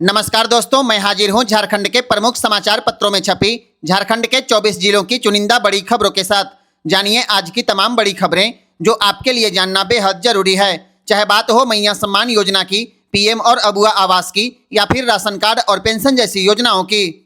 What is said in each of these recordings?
नमस्कार दोस्तों, मैं हाजिर हूं झारखंड के प्रमुख समाचार पत्रों में छपी झारखंड के 24 जिलों की चुनिंदा बड़ी खबरों के साथ। जानिए आज की तमाम बड़ी खबरें जो आपके लिए जानना बेहद जरूरी है। चाहे बात हो मैया सम्मान योजना की, पीएम और अबुआ आवास की, या फिर राशन कार्ड और पेंशन जैसी योजनाओं की।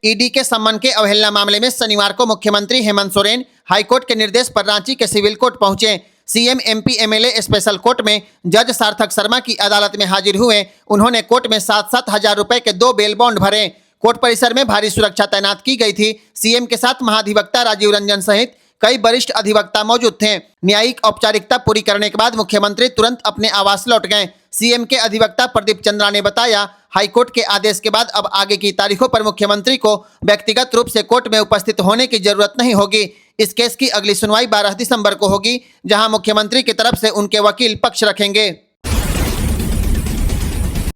ईडी के सम्मन के अवहेलना मामले में शनिवार को मुख्यमंत्री हेमंत सोरेन हाईकोर्ट के निर्देश पर रांची के सिविल कोर्ट पहुंचे। CM, MP, MLA special court में जज सार्थक शर्मा की अदालत में हाजिर हुए। उन्होंने कोर्ट में 7-7 हजार रुपए के 2 बेल बॉन्ड भरे। कोर्ट परिसर में भारी सुरक्षा तैनात की गई थी। सीएम के साथ महाधिवक्ता राजीव रंजन सहित कई वरिष्ठ अधिवक्ता मौजूद थे। न्यायिक औपचारिकता पूरी करने के बाद मुख्यमंत्री तुरंत अपने आवास लौट गए। सीएम के अधिवक्ता प्रदीप चंद्रा ने बताया, हाईकोर्ट के आदेश के बाद अब आगे की तारीखों पर मुख्यमंत्री को व्यक्तिगत रूप से कोर्ट में उपस्थित होने की जरूरत नहीं होगी। इस केस की अगली सुनवाई 12 दिसंबर को होगी, जहां मुख्यमंत्री की तरफ से उनके वकील पक्ष रखेंगे।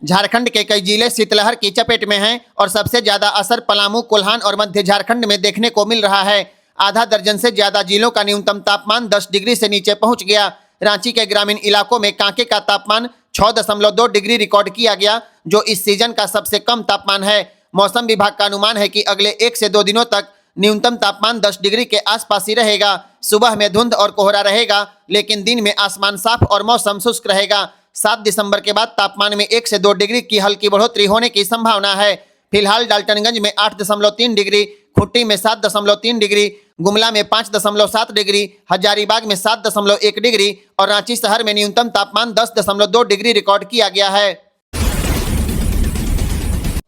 झारखंड के कई जिले शीतलहर की चपेट में हैं और सबसे ज्यादा असर पलामू, कोल्हान और मध्य झारखंड में देखने को मिल रहा है। आधा दर्जन से ज्यादा जिलों का न्यूनतम तापमान 10 डिग्री से नीचे पहुंच गया। रांची के ग्रामीण इलाकों में कांके का तापमान 6.2 डिग्री रिकॉर्ड किया गया, जो इस सीजन का सबसे कम तापमान है। मौसम विभाग का अनुमान है कि अगले 1 से 2 दिनों तक न्यूनतम तापमान 10 डिग्री के आसपास ही रहेगा। सुबह में धुंध और कोहरा रहेगा, लेकिन दिन में आसमान साफ और मौसम शुष्क रहेगा। 7 दिसंबर के बाद तापमान में 1 से 2 डिग्री की हल्की बढ़ोतरी होने की संभावना है। फिलहाल डाल्टनगंज में 8.3 डिग्री, खुट्टी में 7.3 डिग्री, गुमला में 5.7 डिग्री, हजारीबाग में 7.1 डिग्री और रांची शहर में न्यूनतम तापमान 10.2 डिग्री रिकॉर्ड किया गया है।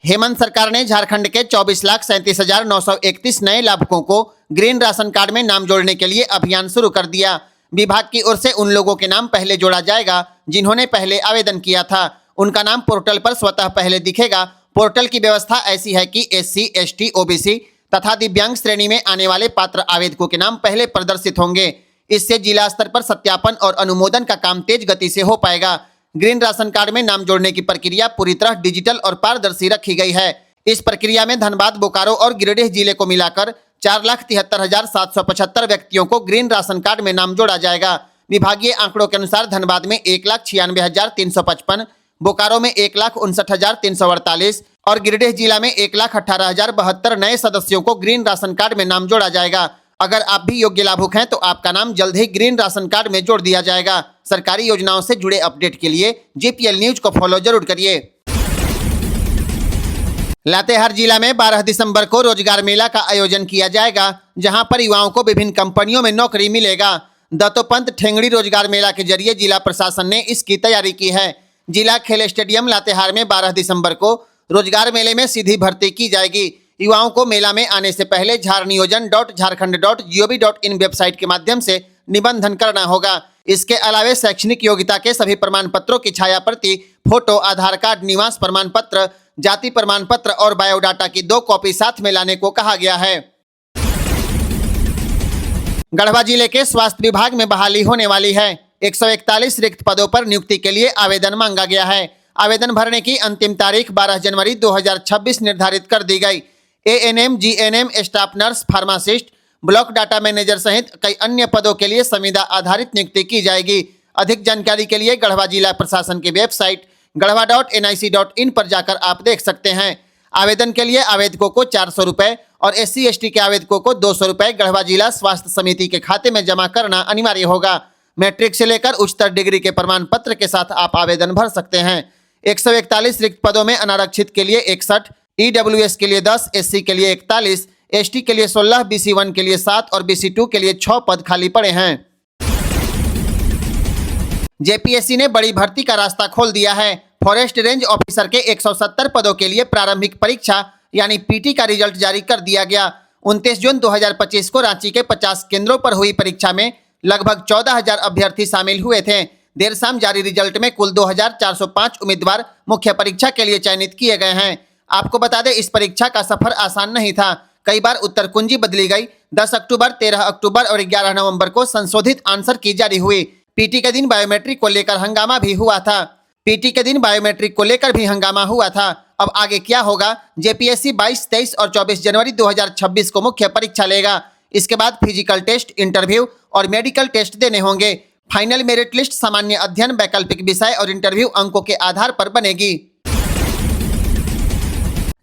हेमंत सरकार ने झारखंड के 24,37,931 नए लाभुकों को ग्रीन राशन कार्ड में नाम जोड़ने के लिए अभियान शुरू कर दिया। विभाग की ओर से उन लोगों के नाम पहले जोड़ा जाएगा जिन्होंने पहले आवेदन किया था। उनका नाम पोर्टल पर स्वतः पहले दिखेगा। पोर्टल की व्यवस्था ऐसी है कि SC, ST, OBC तथा दिव्यांग श्रेणी में आने वाले पात्र आवेदकों के नाम पहले प्रदर्शित होंगे। इससे जिला स्तर पर सत्यापन और अनुमोदन का काम तेज गति से हो पाएगा। ग्रीन राशन कार्ड में नाम जोड़ने की प्रक्रिया पूरी तरह डिजिटल और पारदर्शी रखी गई है। इस प्रक्रिया में धनबाद, बोकारो और गिरिडीह जिले को मिलाकर 4,73,775 व्यक्तियों को ग्रीन राशन कार्ड में नाम जोड़ा जाएगा। विभागीय आंकड़ों के अनुसार धनबाद में 1,96,355, बोकारो में 1,59,348 और गिरिडीह जिला में 1,18,072 नए सदस्यों को ग्रीन राशन कार्ड में नाम जोड़ा जाएगा। अगर आप भी योग्य लाभुक हैं तो आपका नाम जल्द ही ग्रीन राशन कार्ड में जोड़ दिया जाएगा। सरकारी योजनाओं से जुड़े अपडेट के लिए GPL न्यूज को फॉलो जरूर करिए। लातेहार जिला में 12 दिसंबर को रोजगार मेला का आयोजन किया जाएगा, जहां पर युवाओं को विभिन्न कंपनियों में नौकरी मिलेगा। दत्तोपंत ठेंगड़ी रोजगार मेला के जरिए जिला प्रशासन ने इसकी तैयारी की है। जिला खेल स्टेडियम लातेहार में 12 दिसंबर को रोजगार मेले में सीधी भर्ती की जाएगी। युवाओं को मेला में आने से पहले झारनियोजन.झारखंड.gov.in वेबसाइट के माध्यम से निबंधन करना होगा। इसके अलावा शैक्षणिक योग्यता के सभी प्रमाण पत्रों की छाया प्रति, फोटो, आधार कार्ड, निवास प्रमाण पत्र, जाति प्रमाण पत्र और बायोडाटा की 2 कॉपी साथ में लाने को कहा गया है। गढ़वा जिले के स्वास्थ्य विभाग में बहाली होने वाली है। 141 रिक्त पदों पर नियुक्ति के लिए आवेदन मांगा गया है। आवेदन भरने की अंतिम तारीख 12 जनवरी 2026 निर्धारित कर दी गई। ANM, GNM, staff nurse, pharmacist, block data manager सहित कई अन्य पदों के लिए संविदा आधारित नियुक्ति की जाएगी। अधिक जानकारी के लिए गढ़वा जिला प्रशासन की वेबसाइट गढ़वा.nic.in पर जाकर आप देख सकते हैं। आवेदन के लिए आवेदकों को 400 रुपए और SC, ST के आवेदकों को 200 रुपए गढ़वा जिला स्वास्थ्य समिति के खाते में जमा करना अनिवार्य होगा। मैट्रिक से लेकर उच्चतर डिग्री के प्रमाण पत्र के साथ आप आवेदन भर सकते हैं। 141 रिक्त पदों में अनारक्षित के लिए 61, EWS के लिए 10, SC के लिए 41, ST के लिए 16, BC1 के लिए 7 और BC2 के लिए 6 पद खाली पड़े हैं। JPSC ने बड़ी भर्ती का रास्ता खोल दिया है। फॉरेस्ट रेंज ऑफिसर के 170 पदों के लिए प्रारंभिक परीक्षा यानी PT का रिजल्ट जारी कर दिया गया। 29 जून 2025 को रांची के 50 केंद्रों पर हुई परीक्षा में लगभग 14,000 अभ्यर्थी शामिल हुए थे। देर शाम जारी रिजल्ट में कुल 2,405 उम्मीदवार मुख्य परीक्षा के लिए चयनित किए गए हैं। आपको बता दें, इस परीक्षा का सफर आसान नहीं था। कई बार उत्तर कुंजी बदली गई। 10 अक्टूबर, 13 अक्टूबर और 11 नवंबर को संशोधित आंसर की जारी हुई। PT के दिन बायोमेट्रिक को लेकर हंगामा भी हुआ था। अब आगे क्या होगा? JPSC 22, 23 और 24 जनवरी 2026 को मुख्य परीक्षा लेगा। इसके बाद फिजिकल टेस्ट, इंटरव्यू और मेडिकल टेस्ट देने होंगे। फाइनल मेरिट लिस्ट सामान्य अध्ययन, वैकल्पिक विषय और इंटरव्यू अंकों के आधार पर बनेगी।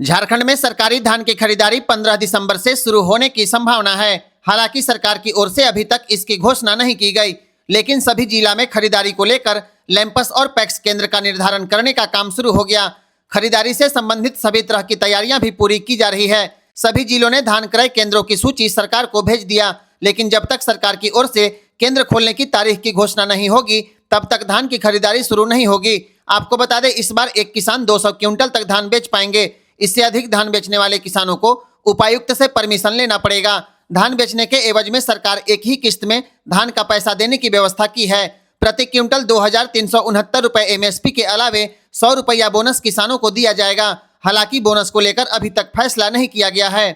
झारखंड में सरकारी धान की खरीदारी 15 दिसंबर से शुरू होने की संभावना है। हालांकि सरकार की ओर से अभी तक इसकी घोषणा नहीं की गई, लेकिन सभी जिला में खरीदारी को लेकर लैंपस और पैक्स केंद्र का निर्धारण करने का काम शुरू हो गया। खरीदारी से संबंधित सभी तरह की तैयारियां भी पूरी की जा रही है। सभी जिलों ने धान क्रय केंद्रों की सूची सरकार को भेज दिया, लेकिन जब तक सरकार की ओर से केंद्र खोलने की तारीख की घोषणा नहीं होगी तब तक धान की खरीदारी शुरू नहीं होगी। आपको बता दें, इस बार एक किसान 200 क्विंटल तक धान बेच पाएंगे। इससे अधिक धान बेचने वाले किसानों को उपायुक्त से परमिशन लेना पड़ेगा। धान बेचने के एवज में सरकार एक ही किस्त में धान का पैसा देने की व्यवस्था की है। प्रति क्विंटल 2369 रुपए एमएसपी के अलावे 100 रुपया बोनस किसानों को दिया जाएगा। हालांकि बोनस को लेकर अभी तक फैसला नहीं किया गया है।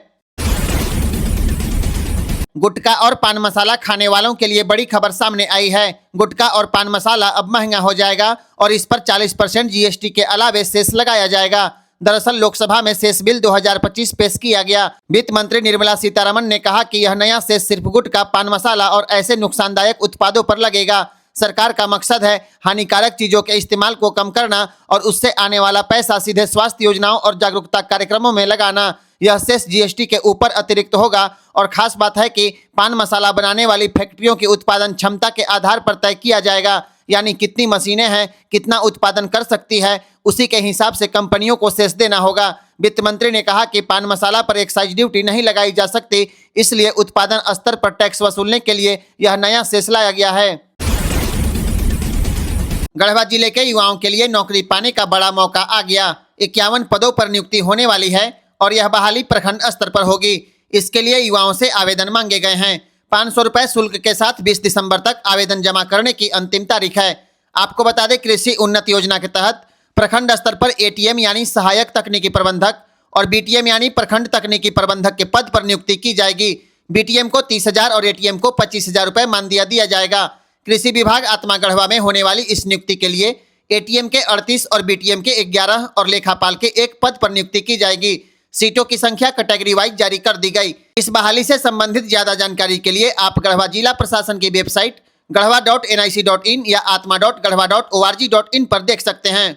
गुटखा और पान मसाला खाने वालों के लिए बड़ी खबर सामने आई है। गुटखा और पान मसाला अब महंगा हो जाएगा और इस पर 40% जीएसटी के अलावे सेस लगाया जाएगा। दरअसल लोकसभा में सेस बिल 2025 पेश किया गया। वित्त मंत्री निर्मला सीतारमण ने कहा कि यह नया सेस सिर्फ गुटखा, पान मसाला और ऐसे नुकसानदायक उत्पादों पर लगेगा। सरकार का मकसद है हानिकारक चीजों के इस्तेमाल को कम करना और उससे आने वाला पैसा सीधे स्वास्थ्य योजनाओं और जागरूकता कार्यक्रमों में लगाना। यह सेस जीएसटी के ऊपर अतिरिक्त होगा और खास बात है कि पान मसाला बनाने वाली फैक्ट्रियों की उत्पादन क्षमता के आधार पर तय किया जाएगा। यानी कितनी मशीनें हैं, कितना उत्पादन कर सकती है, उसी के हिसाब से कंपनियों को सेस देना होगा। वित्त मंत्री ने कहा कि पान मसाला पर एक्साइज ड्यूटी नहीं लगाई जा सकती, इसलिए उत्पादन स्तर पर टैक्स वसूलने के लिए यह नया सेस लाया गया है। गढ़वा जिले के युवाओं के लिए नौकरी पाने का बड़ा मौका आ गया। 51 पदों पर नियुक्ति होने वाली है और यह बहाली प्रखंड स्तर पर होगी। इसके लिए युवाओं से आवेदन मांगे गए हैं। 500 रुपए शुल्क के साथ 20 दिसंबर तक आवेदन जमा करने की अंतिम तारीख है। आपको बता दें, कृषि उन्नत योजना के तहत प्रखंड स्तर पर एटीएम यानी सहायक तकनीकी प्रबंधक और बीटीएम यानी प्रखंड तकनीकी प्रबंधक के पद पर नियुक्ति की जाएगी। बीटीएम को 30,000 और एटीएम को 25,000 रुपए मानदेय दिया जाएगा। कृषि विभाग आत्मा गढ़वा में होने वाली इस नियुक्ति के लिए एटीएम के 38 और बीटीएम के 11 और लेखापाल के 1 पद पर नियुक्ति की जाएगी। सीटों की संख्या कैटेगरी वाइज जारी कर दी गई। इस बहाली से संबंधित ज्यादा जानकारी के लिए आप गढ़वा जिला प्रशासन की वेबसाइट गढ़वा.nic.in या atma.garhwa.org.in पर देख सकते हैं।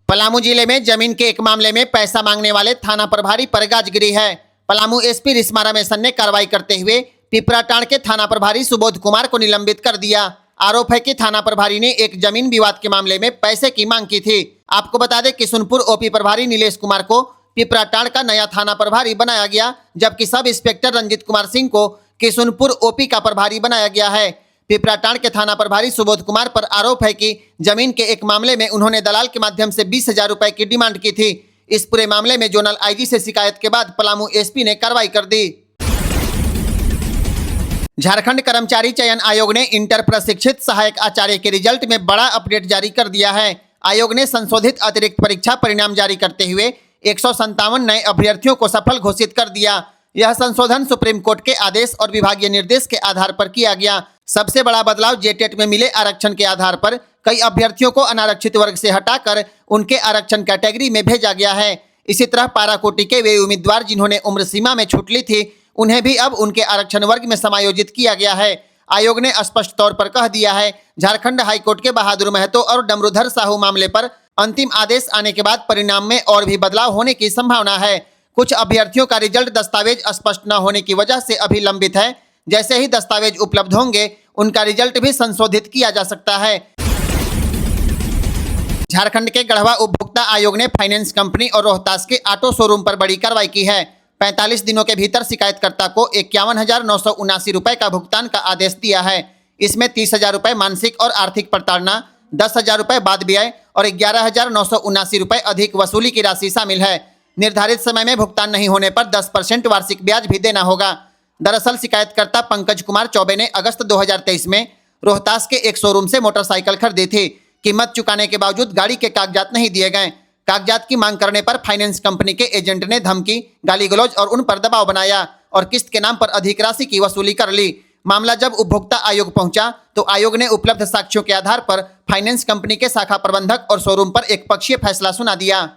पलामू जिले में जमीन के एक मामले में पैसा मांगने वाले थाना प्रभारी पर गाज गिरी है। पलामू एसपी रिश्मा रमेशन ने कार्रवाई करते हुए पिपराटांड़ के थाना प्रभारी सुबोध कुमार को निलंबित कर दिया। आरोप है कि थाना प्रभारी ने एक जमीन विवाद के मामले में पैसे की मांग की थी। आपको बता दें, किशुनपुर ओपी प्रभारी नीलेश कुमार को पिपराटांड़ का नया थाना प्रभारी बनाया गया, जबकि सब इंस्पेक्टर रंजित कुमार सिंह को किशुनपुर ओपी का प्रभारी बनाया गया है। पिपराटांड़ के थाना प्रभारी सुबोध कुमार पर आरोप है कि जमीन के एक मामले में उन्होंने दलाल के माध्यम से 20,000 रुपए की डिमांड की थी। इस पूरे मामले में जोनल आईजी से शिकायत के बाद पलामू एसपी ने कार्रवाई कर दी। झारखंड कर्मचारी चयन आयोग ने इंटर प्रशिक्षित सहायक आचार्य के रिजल्ट में बड़ा अपडेट जारी कर दिया है। आयोग ने संशोधित अतिरिक्त परीक्षा परिणाम जारी करते हुए 157 नए अभ्यर्थियों को सफल घोषित कर दिया। यह संशोधन सुप्रीम कोर्ट के आदेश और विभागीय निर्देश के आधार पर किया गया। सबसे बड़ा बदलाव जेटेट में मिले आरक्षण के आधार पर कई अभ्यर्थियों को अनारक्षित वर्ग से हटाकर उनके आरक्षण कैटेगरी में भेजा गया है। इसी तरह पारा कोटि के वे उम्मीदवार जिन्होंने उम्र सीमा में छूट ली थी, उन्हें भी अब उनके आरक्षण वर्ग में समायोजित किया गया है। आयोग ने स्पष्ट तौर पर कह दिया है, झारखंड हाईकोर्ट के बहादुर महतो और डमरूधर साहू मामले पर अंतिम आदेश आने के बाद परिणाम में और भी बदलाव होने की संभावना है। कुछ अभ्यर्थियों का रिजल्ट दस्तावेज स्पष्ट न होने की वजह से अभी लंबित है। जैसे ही दस्तावेज उपलब्ध होंगे उनका रिजल्ट भी संशोधित किया जा सकता है। झारखंड के गढ़वा उपभोक्ता आयोग ने फाइनेंस कंपनी और रोहतास के ऑटो शोरूम पर बड़ी कार्रवाई की है। 45 दिनों के भीतर शिकायतकर्ता को 51,979 रुपए का भुगतान का आदेश दिया है। इसमें 30,000 रुपए मानसिक और आर्थिक प्रताड़ना, 10,000 रुपए बाद व्यय और 11,979 रुपए अधिक वसूली की राशि शामिल है। निर्धारित समय में भुगतान नहीं होने पर 10% वार्षिक ब्याज भी देना होगा। दरअसल शिकायतकर्ता पंकज कुमार चौबे ने अगस्त 2023 में रोहतास के एक शोरूम से मोटरसाइकिल खरीदी थी। कीमत चुकाने के बावजूद गाड़ी के कागजात नहीं दिए गए। कागजात की मांग करने पर फाइनेंस कंपनी के एजेंट ने धमकी, गाली गलौज और उन पर दबाव बनाया और किस्त के नाम पर अधिक राशि की वसूली कर ली। मामला जब उपभोक्ता आयोग पहुंचा तो आयोग ने उपलब्ध साक्ष्यों के आधार पर फाइनेंस कंपनी के शाखा प्रबंधक और शोरूम पर एक पक्षीय फैसला सुना दिया।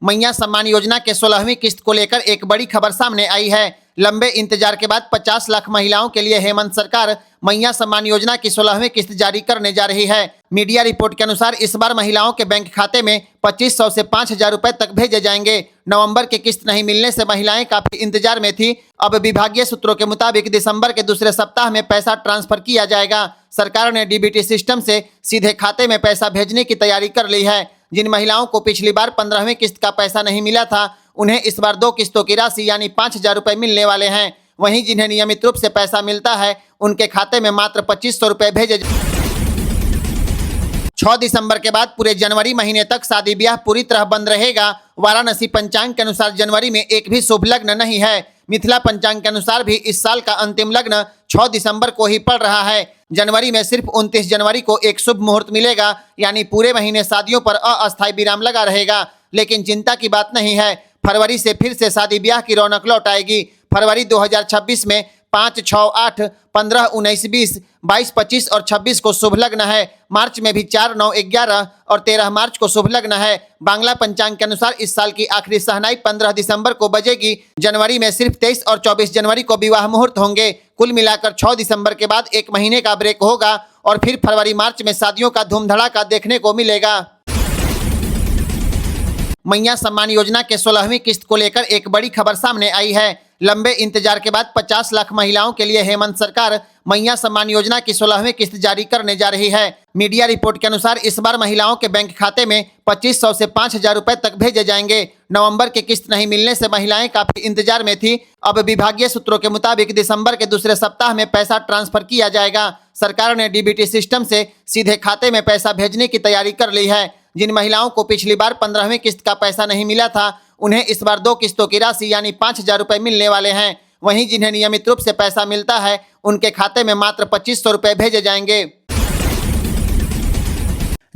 मैया सम्मान योजना के 16वीं किस्त को लेकर एक बड़ी खबर सामने आई है। लंबे इंतजार के बाद 50 लाख महिलाओं के लिए हेमंत सरकार मैया सम्मान योजना की 16वीं किस्त जारी करने जा रही है। मीडिया रिपोर्ट के अनुसार इस बार महिलाओं के बैंक खाते में 2500 से 5000 रुपए तक भेजे जाएंगे। नवंबर की किस्त नहीं मिलने से महिलाएं काफी इंतजार में थी। अब विभागीय सूत्रों के मुताबिक दिसंबर के दूसरे सप्ताह में पैसा ट्रांसफर किया जाएगा। सरकार ने डीबीटी सिस्टम से सीधे खाते में पैसा भेजने की तैयारी कर ली है। जिन महिलाओं को पिछली बार 15वीं किस्त का पैसा नहीं मिला था, उन्हें इस बार 2 किस्तों की राशि यानी 5000 रुपए मिलने वाले हैं। वहीं जिन्हें नियमित रूप से पैसा मिलता है, उनके खाते में मात्र 2500 रुपए भेजे। 6 दिसंबर के बाद पूरे जनवरी महीने तक शादी ब्याह पूरी तरह बंद रहेगा। वाराणसी पंचांग के अनुसार जनवरी में एक भी शुभ लग्न नहीं है। मिथिला पंचांग के अनुसार भी इस साल का अंतिम लग्न 6 दिसंबर को ही पड़ रहा है। जनवरी में सिर्फ 29 जनवरी को एक शुभ मुहूर्त मिलेगा, यानी पूरे महीने शादियों पर अस्थायी विराम लगा रहेगा। लेकिन चिंता की बात नहीं है, फरवरी से फिर से शादी ब्याह की रौनक लौट आएगी। फरवरी 2026 में 5, 6, 8, 15, 19, 20, 22, 25 और 26 को शुभ लग्न है। मार्च में भी 4, 9, 11 और 13 मार्च को शुभ लग्न है। बांग्ला पंचांग के अनुसार इस साल की आखिरी शहनाई 15 दिसंबर को बजेगी। जनवरी में सिर्फ 23 और 24 जनवरी को विवाह मुहूर्त होंगे। कुल मिलाकर 6 दिसंबर के बाद एक महीने का ब्रेक होगा और फिर फरवरी मार्च में शादियों का धूम धड़ाका देखने को मिलेगा। मैया सम्मान योजना के 16वीं किस्त को लेकर एक बड़ी खबर सामने आई है। लंबे इंतजार के बाद 50 लाख महिलाओं के लिए हेमंत सरकार मैया सम्मान योजना की 16वीं किस्त जारी करने जा रही है। मीडिया रिपोर्ट के अनुसार इस बार महिलाओं के बैंक खाते में 2500 से 5000 रुपए तक भेजे जाएंगे। नवंबर की किस्त नहीं मिलने से महिलाएं काफी इंतजार में थी। अब विभागीय सूत्रों के मुताबिक दिसंबर के दूसरे सप्ताह में पैसा ट्रांसफर किया जाएगा। सरकार ने डीबीटी सिस्टम से सीधे खाते में पैसा भेजने की तैयारी कर ली है। जिन महिलाओं को पिछली बार 15वीं किस्त का पैसा नहीं मिला था, उन्हें इस बार 2 किस्तों की राशि यानी 5000 रुपए मिलने वाले हैं। वहीं जिन्हें नियमित रूप से पैसा मिलता है, उनके खाते में मात्र 2500 रुपए भेजे जाएंगे।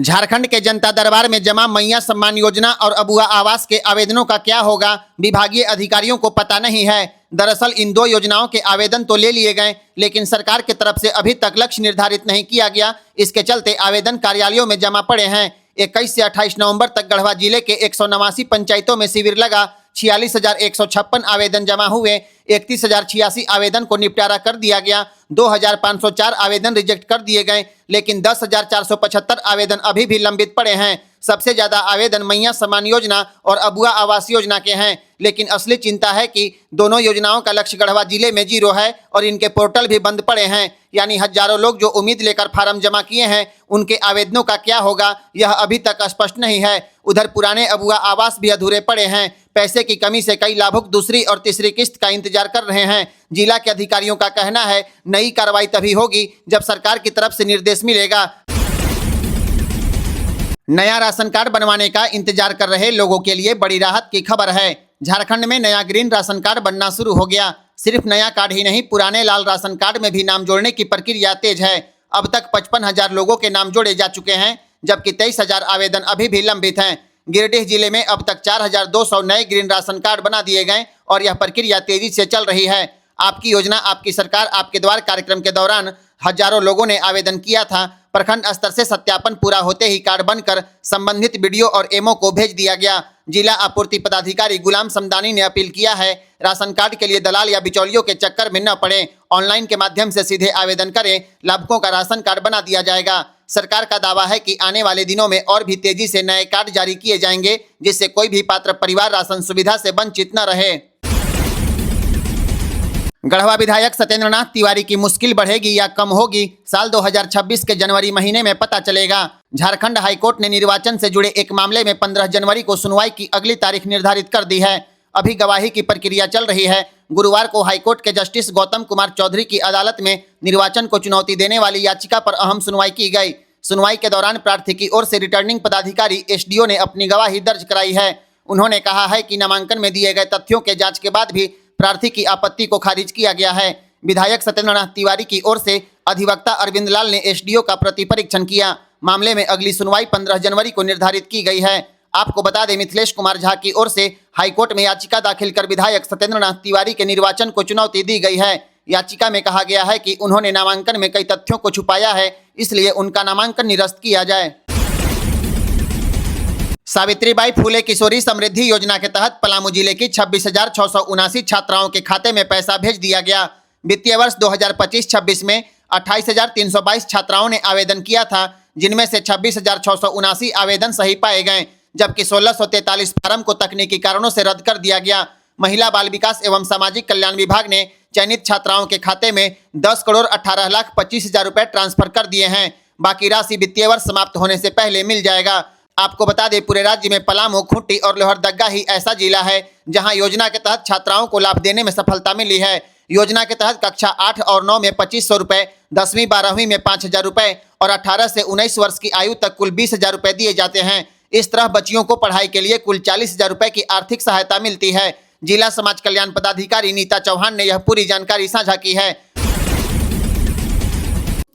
झारखंड के जनता दरबार में जमा मैया सम्मान योजना और अबुआ आवास के आवेदनों का क्या होगा, विभागीय अधिकारियों को पता नहीं है। दरअसल इन 2 योजनाओं के आवेदन तो ले लिए गए, लेकिन सरकार की तरफ से अभी तक लक्ष्य निर्धारित नहीं किया गया। इसके चलते आवेदन कार्यालयों में जमा पड़े हैं। 21 से 28 नवंबर तक गढ़वा जिले के 189 पंचायतों में शिविर लगा। 46,156 आवेदन जमा हुए। 31,086 आवेदन को निपटारा कर दिया गया। 2,504 आवेदन रिजेक्ट कर दिए गए, लेकिन 10,475 आवेदन अभी भी लंबित पड़े हैं। सबसे ज्यादा आवेदन मैया सम्मान योजना और अबुआ आवास योजना के हैं। लेकिन असली चिंता है कि दोनों योजनाओं का लक्ष्य गढ़वा जिले में 0 है और इनके पोर्टल भी बंद पड़े हैं। यानी हजारों लोग जो उम्मीद लेकर फार्म जमा किए हैं, उनके आवेदनों का क्या होगा, यह अभी तक स्पष्ट नहीं है। उधर पुराने अबुआ आवास भी अधूरे पड़े हैं। पैसे की कमी से कई लाभुक दूसरी और तीसरी किस्त का इंतजार कर रहे हैं। जिला के अधिकारियों का कहना है, नई कार्रवाई तभी होगी जब सरकार की तरफ से निर्देश मिलेगा। नया राशन कार्ड बनवाने का इंतजार कर रहे लोगों के लिए बड़ी राहत की खबर है। झारखंड में नया ग्रीन राशन कार्ड बनना शुरू हो गया। सिर्फ नया कार्ड ही नहीं, पुराने लाल राशन कार्ड में भी नाम जोड़ने की प्रक्रिया तेज है। अब तक 55,000 लोगों के नाम जोड़े जा चुके हैं, जबकि 23,000 आवेदन अभी भी लंबित हैं। गिरिडीह जिले में अब तक 4,200 नए ग्रीन राशन कार्ड बना दिए गए और यह प्रक्रिया तेजी से चल रही है। आपकी योजना आपकी सरकार आपके द्वार कार्यक्रम के दौरान हजारों लोगों ने आवेदन किया था। प्रखंड स्तर से सत्यापन पूरा होते ही कार्ड बनकर संबंधित बीडीओ और एमओ को भेज दिया गया। जिला आपूर्ति पदाधिकारी गुलाम समदानी ने अपील किया है, राशन कार्ड के लिए दलाल या बिचौलियों के चक्कर में न पड़े। ऑनलाइन के माध्यम से सीधे आवेदन करें, लाभुकों का राशन कार्ड बना दिया जाएगा। सरकार का दावा है कि आने वाले दिनों में और भी तेजी से नए कार्ड जारी किए जाएंगे, जिससे कोई भी पात्र परिवार राशन सुविधा से वंचित न रहे। गढ़वा विधायक सत्येंद्रनाथ तिवारी की मुश्किल बढ़ेगी या कम होगी, साल 2026 के जनवरी महीने में पता चलेगा। झारखंड हाईकोर्ट ने निर्वाचन से जुड़े एक मामले में 15 जनवरी को सुनवाई की अगली तारीख निर्धारित कर दी है। अभी गवाही की प्रक्रिया चल रही है। गुरुवार को हाईकोर्ट के जस्टिस गौतम कुमार चौधरी की अदालत में निर्वाचन को चुनौती देने वाली याचिका पर अहम सुनवाई की गई। सुनवाई के दौरान प्रार्थी की ओर से रिटर्निंग पदाधिकारी एसडीओ ने अपनी गवाही दर्ज कराई है। उन्होंने कहा है कि नामांकन में दिए गए तथ्यों के जांच के बाद भी प्रार्थी की आपत्ति को खारिज किया गया है। विधायक सत्येंद्रनाथ तिवारी की ओर से अधिवक्ता अरविंद लाल ने एसडीओ का प्रति परीक्षण किया। मामले में अगली सुनवाई 15 जनवरी को निर्धारित की गई है। आपको बता दें, मिथिलेश कुमार झा की ओर से हाईकोर्ट में याचिका दाखिल कर विधायक सत्येंद्रनाथ तिवारी के निर्वाचन को चुनौती दी गई है। याचिका में कहा गया है कि उन्होंने नामांकन में कई तथ्यों को छुपाया है, इसलिए उनका नामांकन निरस्त किया जाए। सावित्रीबाई फूले किशोरी समृद्धि योजना के तहत पलामू जिले की 26,679 छात्राओं के खाते में पैसा भेज दिया गया। वित्तीय वर्ष 2025-26 में 28,322 छात्राओं ने आवेदन किया था, जिनमें से 26,679 आवेदन सही पाए गए, जबकि 1,643 फार्म को तकनीकी कारणों से रद्द कर दिया गया। महिला बाल विकास एवं सामाजिक कल्याण विभाग ने चयनित छात्राओं के खाते में 10,18,25,000 रुपए ट्रांसफर कर दिए हैं। बाकी राशि वित्तीय वर्ष समाप्त होने से पहले मिल जाएगा। आपको बता दें, पूरे राज्य में पलामू, खूंटी और लोहरदगा ही ऐसा जिला है जहां योजना के तहत छात्राओं को लाभ देने में सफलता मिली है। योजना के तहत कक्षा 8 और 9 में 2,500 रुपए, 10वीं 12वीं में 5,000 रुपए और 18 से 19 वर्ष की आयु तक कुल 20,000 रुपए दिए जाते हैं। इस तरह बच्चियों को पढ़ाई के लिए कुल 40,000 रुपए की आर्थिक सहायता मिलती है। जिला समाज कल्याण पदाधिकारी नीता चौहान ने यह पूरी जानकारी साझा की है।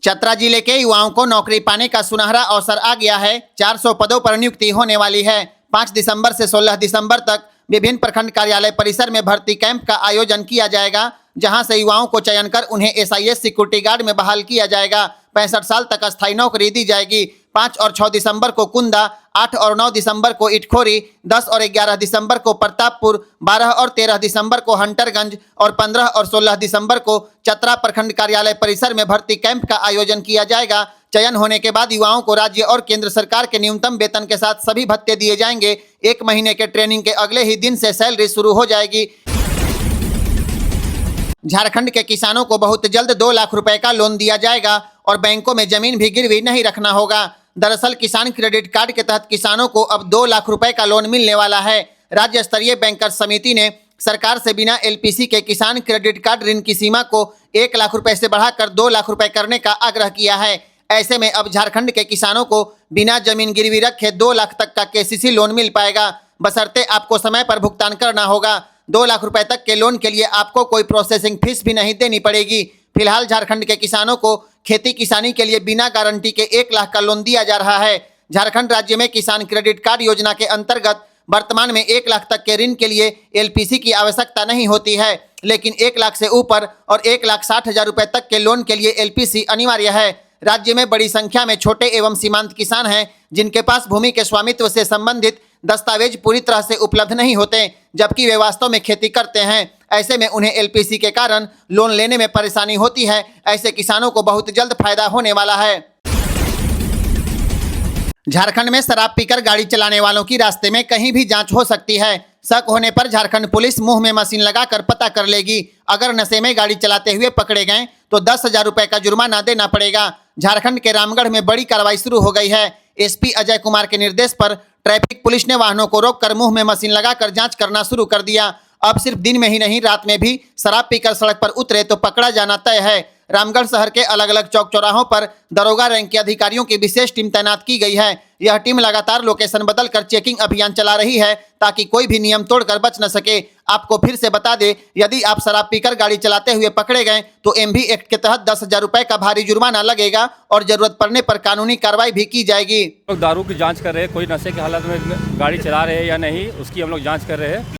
चतरा जिले के युवाओं को नौकरी पाने का सुनहरा अवसर आ गया है। 400 पदों पर नियुक्ति होने वाली है। 5 दिसंबर से 16 दिसंबर तक विभिन्न प्रखंड कार्यालय परिसर में भर्ती कैंप का आयोजन किया जाएगा, जहां से युवाओं को चयन कर उन्हें SIS सिक्योरिटी गार्ड में बहाल किया जाएगा। 65 साल तक अस्थायी नौकरी दी जाएगी। 5 और 6 दिसंबर को कुंदा, 8 और 9 दिसंबर को इटखोरी, 10 और 11 दिसंबर को प्रतापपुर, 12 और 13 दिसंबर को हंटरगंज और 15 और 16 दिसंबर को चतरा प्रखंड कार्यालय परिसर में भर्ती कैंप का आयोजन किया जाएगा। चयन होने के बाद युवाओं को राज्य और केंद्र सरकार के न्यूनतम वेतन के साथ सभी भत्ते दिए जाएंगे। 1 महीने के ट्रेनिंग के अगले ही दिन से सैलरी शुरू हो जाएगी। झारखंड के किसानों को बहुत जल्द 2 लाख रुपए का लोन दिया जाएगा और बैंकों में जमीन भी गिरवी नहीं रखना होगा। दरअसल किसान क्रेडिट कार्ड के तहत किसानों को अब 2 लाख रुपए का लोन मिलने वाला है। राज्य स्तरीय बैंकर्स समिति ने सरकार से बिना LPC के किसान क्रेडिट कार्ड ऋण की सीमा को 1 लाख रुपए से बढ़ाकर 2 लाख रुपए करने का आग्रह किया है। ऐसे में अब झारखंड के किसानों को बिना जमीन गिरवी रखे 2 लाख तक का KCC लोन मिल पाएगा, बशर्ते आपको समय पर भुगतान करना होगा। 2 लाख रुपए तक के लोन के लिए आपको कोई प्रोसेसिंग फीस भी नहीं देनी पड़ेगी। फिलहाल झारखंड के किसानों को खेती किसानी के लिए बिना गारंटी के 1 लाख का लोन दिया जा रहा है। झारखंड राज्य में किसान क्रेडिट कार्ड योजना के अंतर्गत वर्तमान में 1 लाख तक के ऋण के लिए LPC की आवश्यकता नहीं होती है, लेकिन 1 लाख से ऊपर और 1,60,000 रुपए तक के लोन के लिए LPC अनिवार्य है। राज्य में बड़ी संख्या में छोटे एवं सीमांत किसान हैं, जिनके पास भूमि के स्वामित्व से संबंधित दस्तावेज पूरी तरह से उपलब्ध नहीं होते, जबकि वे वास्तव में खेती करते हैं। ऐसे में उन्हें LPC के कारण लोन लेने में परेशानी होती है। ऐसे किसानों को बहुत जल्द फायदा होने वाला है। झारखंड में शराब पीकर गाड़ी चलाने वालों की रास्ते में कहीं भी जांच हो सकती है। शक होने पर झारखंड पुलिस मुंह में मशीन लगाकर पता कर लेगी। अगर नशे में गाड़ी चलाते हुए पकड़े गए तो 10,000 रुपए का जुर्माना देना पड़ेगा। झारखंड के रामगढ़ में बड़ी कार्रवाई शुरू हो गई है। SP अजय कुमार के निर्देश पर ट्रैफिक पुलिस ने वाहनों को रोककर मुंह में मशीन लगाकर जांच करना शुरू कर दिया। अब सिर्फ दिन में ही नहीं, रात में भी शराब पीकर सड़क पर उतरे तो पकड़ा जाना तय है। रामगढ़ शहर के अलग अलग चौक चौराहों पर दरोगा रैंक के अधिकारियों की विशेष टीम तैनात की गई है। यह टीम लगातार लोकेशन बदलकर चेकिंग अभियान चला रही है, ताकि कोई भी नियम तोड़कर बच न सके। आपको फिर से बता दें, यदि आप शराब पीकर गाड़ी चलाते हुए पकड़े गए तो MV एक्ट के तहत 10,000 रुपए का भारी जुर्माना लगेगा और जरूरत पड़ने पर कानूनी कार्रवाई भी की जाएगी। लोग दारू की जांच कर रहे हैं, कोई नशे की हालत में गाड़ी चला रहे हैं या नहीं, उसकी हम लोग जांच कर रहे हैं।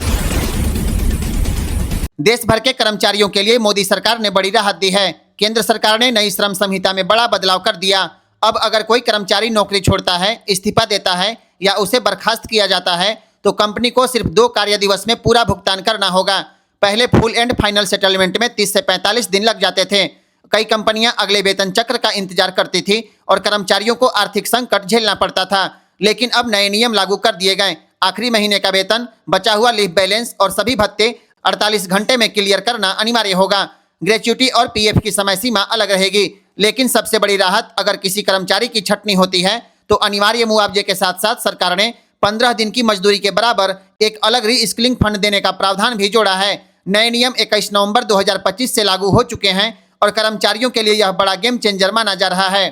देश भर के कर्मचारियों के लिए मोदी सरकार ने बड़ी राहत दी है। केंद्र सरकार ने नई श्रम संहिता में बड़ा बदलाव कर दिया। अब अगर कोई कर्मचारी नौकरी छोड़ता है, इस्तीफा देता है या उसे बर्खास्त किया जाता है तो कंपनी को सिर्फ 2 कार्य दिवस में पूरा भुगतान करना होगा। पहले फुल एंड फाइनल सेटलमेंट में 30 से 45 दिन लग जाते थे। कई कंपनियां अगले वेतन चक्र का इंतजार करती थी और कर्मचारियों को आर्थिक संकट झेलना पड़ता था। लेकिन अब नए नियम लागू कर दिए गए। आखिरी महीने का वेतन, बचा हुआ लीव बैलेंस और सभी भत्ते 48 घंटे में क्लियर करना अनिवार्य होगा। ग्रेच्युटी और PF की समय सीमा अलग रहेगी। लेकिन सबसे बड़ी राहत, अगर किसी कर्मचारी की छटनी होती है तो अनिवार्य मुआवजे के साथ साथ सरकार ने 15 दिन की मजदूरी के बराबर एक अलग री-स्किलिंग फंड देने का प्रावधान भी जोड़ा है। नए नियम 21 नवंबर 2025 से लागू हो चुके हैं और कर्मचारियों के लिए यह बड़ा गेम चेंजर माना जा रहा है।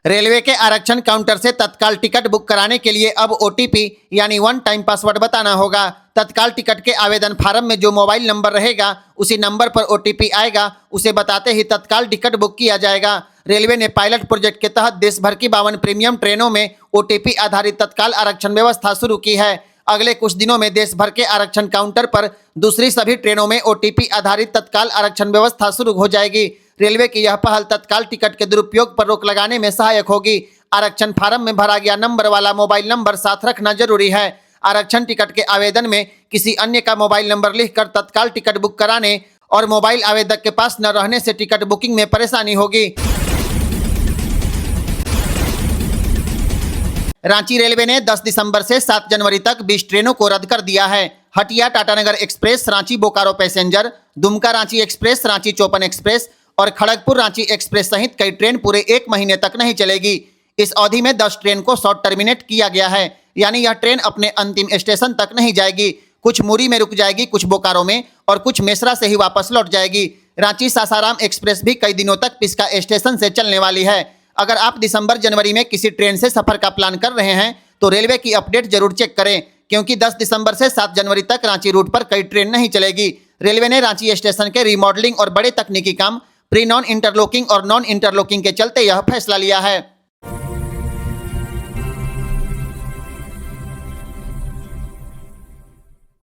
रेलवे के आरक्षण काउंटर से तत्काल टिकट बुक कराने के लिए अब OTP यानी 1 टाइम पासवर्ड बताना होगा। तत्काल टिकट के आवेदन फार्म में जो मोबाइल नंबर रहेगा, उसी नंबर पर OTP आएगा। उसे बताते ही तत्काल टिकट बुक किया जाएगा। रेलवे ने पायलट प्रोजेक्ट के तहत देश भर की 52 प्रीमियम ट्रेनों में OTP आधारित तत्काल आरक्षण व्यवस्था शुरू की है। अगले कुछ दिनों में देश भर के आरक्षण काउंटर पर दूसरी सभी ट्रेनों में OTP आधारित तत्काल आरक्षण व्यवस्था शुरू हो जाएगी। रेलवे की यह पहल तत्काल टिकट के दुरुपयोग पर रोक लगाने में सहायक होगी। आरक्षण फार्म में भरा गया नंबर वाला मोबाइल नंबर साथ रखना जरूरी है। आरक्षण टिकट के आवेदन में किसी अन्य का मोबाइल नंबर लिखकर तत्काल टिकट बुक कराने और मोबाइल आवेदक के पास न रहने से टिकट बुकिंग में परेशानी होगी। रांची रेलवे ने 10 दिसंबर से 7 जनवरी तक 20 ट्रेनों को रद्द कर दिया है। Hatia Tatanagar express, Ranchi Bokaro passenger, Dumka Ranchi express, Ranchi चौपन एक्सप्रेस और खड़गपुर रांची एक्सप्रेस सहित कई ट्रेन पूरे 1 महीने तक नहीं चलेगी। इस अवधि में 10 ट्रेन को शॉर्ट टर्मिनेट किया गया है, यानी यह ट्रेन अपने अंतिम स्टेशन तक नहीं जाएगी। कुछ मुरी में रुक जाएगी, कुछ बोकारो में और कुछ मेसरा से ही वापस लौट जाएगी। रांची सासाराम एक्सप्रेस भी कई दिनों तक पिस्का स्टेशन से चलने वाली है। अगर आप दिसंबर जनवरी में किसी ट्रेन से सफर का प्लान कर रहे हैं तो रेलवे की अपडेट जरूर चेक करें, क्योंकि 10 दिसंबर से 7 जनवरी तक रांची रूट पर कई ट्रेन नहीं चलेगी। रेलवे ने रांची स्टेशन के रिमॉडलिंग और बड़े तकनीकी काम, प्री नॉन इंटरलॉकिंग और नॉन इंटरलॉकिंग के चलते यह फैसला लिया है।